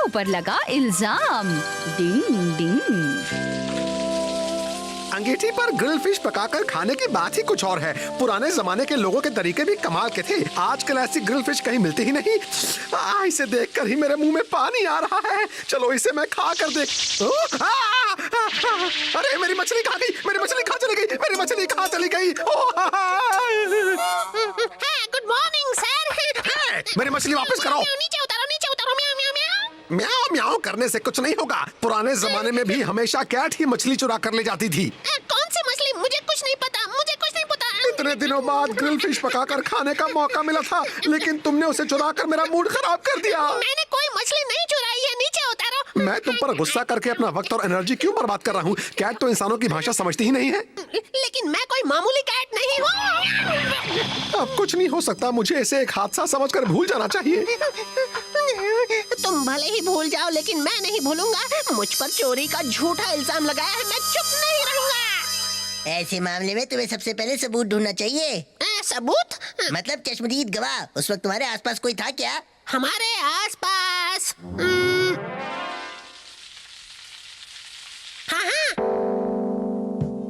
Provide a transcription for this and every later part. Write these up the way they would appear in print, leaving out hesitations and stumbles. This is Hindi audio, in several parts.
ऊपर लगा इल्जाम। डिंग डिंग। अंगीठी पर ग्रिल फिश पकाकर खाने की बात ही कुछ और है। पुराने जमाने के लोगों के तरीके भी कमाल के थे। आजकल ऐसी ग्रिल फिश कहीं मिलती ही नहीं। इसे देखकर ही मेरे मुंह में पानी आ रहा है। चलो इसे मैं खा कर देख। अरे मेरी मछली खा गई, मेरी मछली खा चली गई, मेरी मछली खा चली गई। Good morning sir. मेरी मछली वापस कराओ। नीचे उतारो, नीचे उतारो। म्याऊ म्याऊ म्याऊ। म्याऊ म्याऊ करने से कुछ नहीं होगा। पुराने जमाने में भी हमेशा कैट ही मछली चुरा कर ले जाती थी। कौन सी मछली? मुझे कुछ नहीं पता, मुझे कुछ नहीं पता। इतने दिनों बाद ग्रिल फिश पकाकर खाने का मौका मिला था, लेकिन तुमने उसे चुरा कर मेरा मूड खराब कर दिया। मैंने कोई मछली नहीं चुराई है, नीचे उतारो। मैं तुम पर गुस्सा करके अपना वक्त और एनर्जी क्यों बर्बाद कर रहा हूँ? कैट तो इंसानों की भाषा समझती ही नहीं है। लेकिन मैं कोई मामूली कैट नहीं हूँ। अब कुछ नहीं हो सकता। मुझे इसे एक हादसा समझकर भूल जाना चाहिए। तुम भले ही भूल जाओ, लेकिन मैं नहीं भूलूंगा। मुझ पर चोरी का झूठा इल्जाम लगाया है, मैं चुप नहीं रहूंगा। ऐसे मामले में तुम्हें सबसे पहले सबूत ढूंढना चाहिए। सबूत? मतलब चश्मदीद गवाह। उस वक्त तुम्हारे आसपास कोई था क्या? हमारे आसपास हाँ,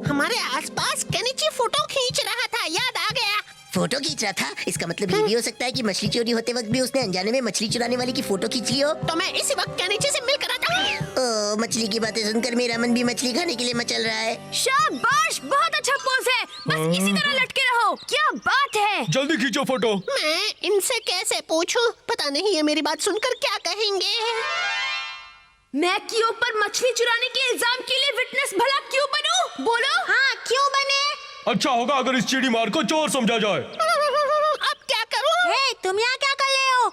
हमारे आसपास केनिची फोटो खींच रहा था, याद आ गया। फोटो खींच रहा था? इसका मतलब ये भी हो सकता है कि मछली चोरी होते वक्त भी उसने अनजाने में मछली चुराने वाले की फोटो खींच ली हो। तो मैं इसी वक्त केनिची से मिलकर आता हूँ। मछली की बातें सुनकर मेरा मन भी मछली खाने के लिए मचल रहा है। शाबाश, बहुत अच्छा पोज है। बस इसी तरह लटके रहो। क्या बात है। जल्दी खींचो फोटो। मैं इनसे कैसे पूछूं? पता नहीं ये मेरी बात सुनकर क्या कहेंगे। मैं कियो पर मछली चुराने के इल्जाम के लिए विटनेस भला क्यों बनूं? बोलो। हाँ, क्यों बने? अच्छा होगा अगर इस चिड़ी मार को चोर समझा जाए। अब क्या करूं? तुम यहाँ क्या कर रहे हो?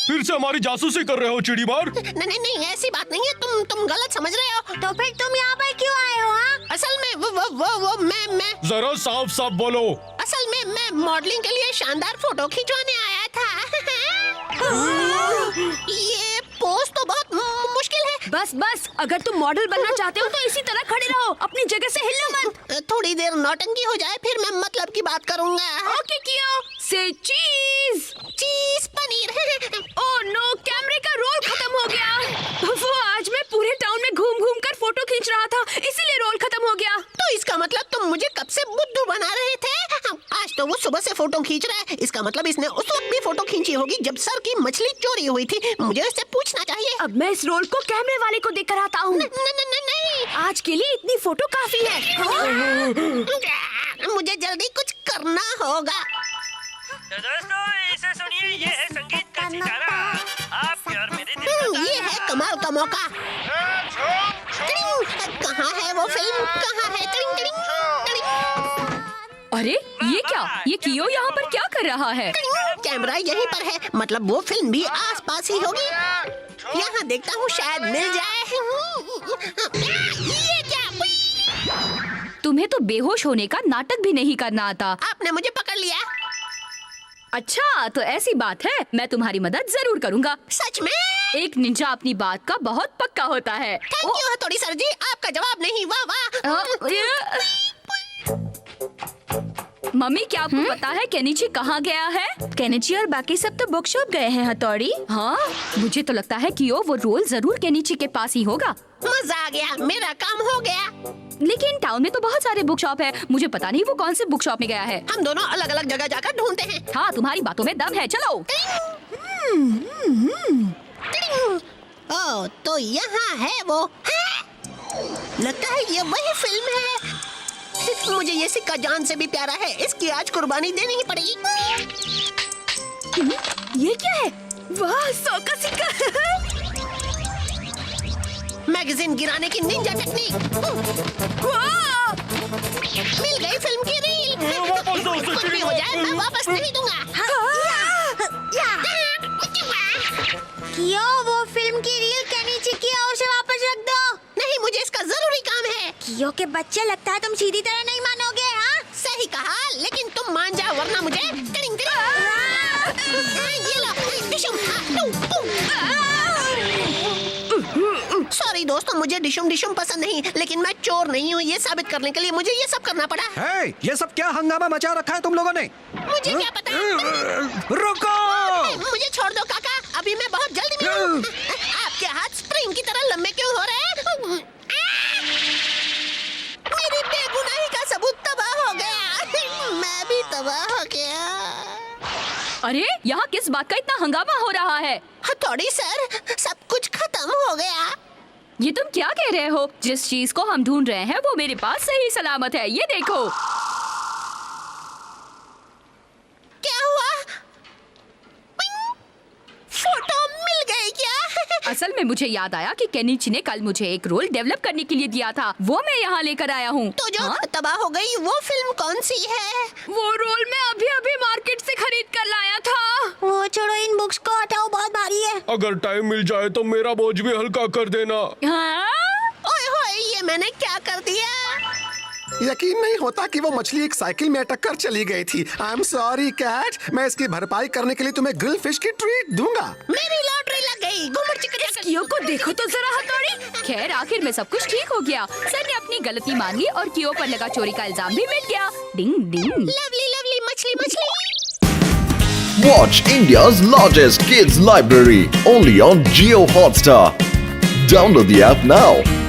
फिर से हमारी जासूसी कर रहे हो चिड़ी मार। नहीं नहीं, ऐसी बात नहीं है। तुम गलत समझ रहे हो। तो फिर तुम यहाँ पर क्यों आए हो? असल में वो मैं जरा साफ साफ बोलो। असल में मैं मॉडलिंग के लिए शानदार फोटो खिंचवाने आया था। ये पोज तो बहुत मुश्किल है। बस अगर तुम मॉडल बनना चाहते हो तो इसी तरह खड़े रहो, अपनी जगह से हिलना मत। थोड़ी देर नौटंकी हो जाए, फिर मैं मतलब की बात करूंगा। ओके कियो। से चीज पनीर। ओह नो, कैमरे का रोल खत्म हो गया। वो आज मैं पूरे टाउन में घूम कर फोटो खींच रहा था, इसीलिए रोल खत्म हो गया। तो इसका मतलब तुम मुझे कब से बुद्धू बना रहे थे? आज तो वो सुबह से फोटो खींच रहा है। इसका मतलब इसने उस वक्त भी फोटो खींची होगी जब सर की मछली चोरी हुई थी। मुझे उससे पूछना चाहिए। अब मैं इस रोल को कैमरे वाले को देकर आता हूँ। नहीं, आज के लिए इतनी फोटो काफी है। मुझे जल्दी कुछ करना होगा। तो दोस्तों इसे सुनिए, ये है संगीत का सितारा। आपके और मेरे दिल का ये है कमाल का मौका। कहाँ है वो फिल्म? कहाँ है? अरे ये क्या? ये कियो यहाँ पर क्या कर रहा है? कैमरा यहीं पर है, मतलब वो फिल्म भी आसपास ही होगी। यहाँ देखता हूँ, शायद मिल जाए। ये क्या? तुम्हें तो बेहोश होने का नाटक भी नहीं करना आता। आपने मुझे पकड़ लिया। अच्छा तो ऐसी बात है, मैं तुम्हारी मदद जरूर करूँगा। सच में? एक निंजा अपनी बात का बहुत पक्का होता है। थैंक यू हथौड़ी सर जी, आपका जवाब नहीं। वाह वाह। मम्मी क्या आपको पता है केनिची कहाँ गया है? केनिची और बाकी सब तो बुक शॉप गए हैं हथौड़ी। हाँ, मुझे तो लगता है कि वो रोल जरूर केनिची के पास ही होगा। मजा आ गया, मेरा काम हो गया। लेकिन टाउन में तो बहुत सारे बुक शॉप है, मुझे पता नहीं वो कौन से बुक शॉप में गया है। हम दोनों अलग अलग जगह जाकर ढूंढते हैं। हाँ, तुम्हारी बातों में दम है, चलो। ओह, तो यहाँ है वो। लगता है ये वही फिल्म है। मुझे ये सिक्का जान से भी प्यारा है, इसकी आज कुर्बानी देनी ही पड़ेगी। ये क्या है? वाह, 100 का सिक्का। मैगजीन गिराने की निंजा टेक्निक। मिल गई फिल्म की रील। कुछ भी हो जाए मैं वापस नहीं दूंगा। कियो, वो फिल्म की रील केनिची की है, उसे वापस रख दो। नहीं, मुझे इसका जरूरी काम है। कियो के बच्चे, लगता है तुम सीधी तरह नहीं मानोगे। हाँ, सही कहा, लेकिन तुम मान जाओ वरना मुझे ये लो, डिशुम। सॉरी दोस्तों, मुझे डिशुम पसंद नहीं, लेकिन मैं चोर नहीं हूँ। ये साबित करने के लिए मुझे ये सब करना पड़ा। हे, ये सब क्या हंगामा मचा रखा है तुम लोगों ने? मुझे क्या पता। रुको! मुझे छोड़ दो काका, अभी मैं बहुत जल्दी मिलूंगा। आपके आपके हाथ स्प्रिंग की तरह लंबे क्यों हो रहे हैं? मेरी बेगुनाही का सबूत तबाह हो गया। मैं भी तबाह हो गया। अरे यहाँ किस बात का इतना हंगामा हो रहा है? हथौड़ी सर, सब कुछ खत्म हो गया। ये तुम क्या कह रहे हो? जिस चीज को हम ढूंढ रहे हैं वो मेरे पास सही सलामत है, ये देखो। क्या हुआ? फोटो मिल गई क्या? असल में मुझे याद आया कि केनिची ने कल मुझे एक रोल डेवलप करने के लिए दिया था, वो मैं यहाँ लेकर आया हूँ। तो जो हाँ? तबाह हो गई वो फिल्म कौन सी है? वो रोल मैं अभी अभी मार्केट से खरीद कर लाया था। वो छोड़ो, इन बुक्स को हटाओ, बहुत भारी है। अगर टाइम मिल जाए तो मेरा बोझ भी हल्का कर देना। हाँ? ओए होए, ये मैंने क्या कर दिया? यकीन नहीं होता कि वो मछली एक साइकिल में अटक कर चली गई थी। आई एम सॉरी कैट, मैं इसकी भरपाई करने के लिए तुम्हें ग्रिल फिश की ट्रीट दूंगा। मेरी लॉटरी लग गई। घुमड़ चिकड़िया कर- कियो को देखो तो जरा हथौड़ी। खैर आखिर में सब कुछ ठीक हो गया। सर ने अपनी गलती मान ली और कियो पर लगा चोरी का इल्जाम भी मिट गया। डिंग डिंग। लवली लवली मछली मछली। Watch India's largest kids library only on Jio Hotstar. Download the app now.